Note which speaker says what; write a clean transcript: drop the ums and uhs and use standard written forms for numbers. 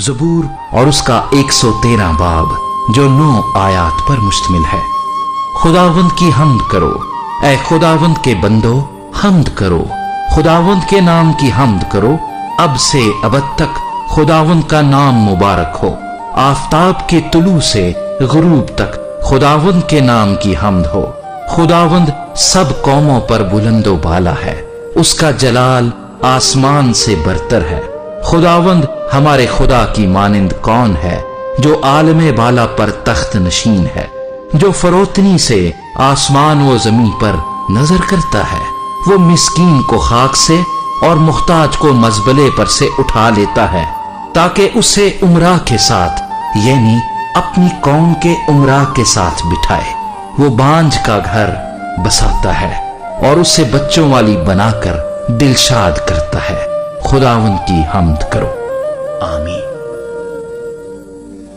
Speaker 1: زبور اور اس کا 113 باب جو 9 آیات پر مشتمل ہے۔ خداوند کی حمد کرو، اے خداوند کے بندو حمد کرو، خداوند کے نام کی حمد کرو، اب سے ابد تک خداوند کا نام مبارک ہو۔ آفتاب کے طلوع سے غروب تک خداوند کے نام کی حمد ہو۔ خداوند سب قوموں پر بلند و بالا ہے، اس کا جلال آسمان سے برتر ہے۔ خداوند ہمارے خدا کی مانند کون ہے جو عالم بالا پر تخت نشین ہے، جو فروتنی سے آسمان و زمین پر نظر کرتا ہے۔ وہ مسکین کو خاک سے اور محتاج کو مزبلے پر سے اٹھا لیتا ہے تاکہ اسے امراء کے ساتھ یعنی اپنی قوم کے امراء کے ساتھ بٹھائے۔ وہ بانجھ کا گھر بساتا ہے اور اسے بچوں والی بنا کر دلشاد کرتا ہے۔ خداوند کی حمد کرو۔ آمین۔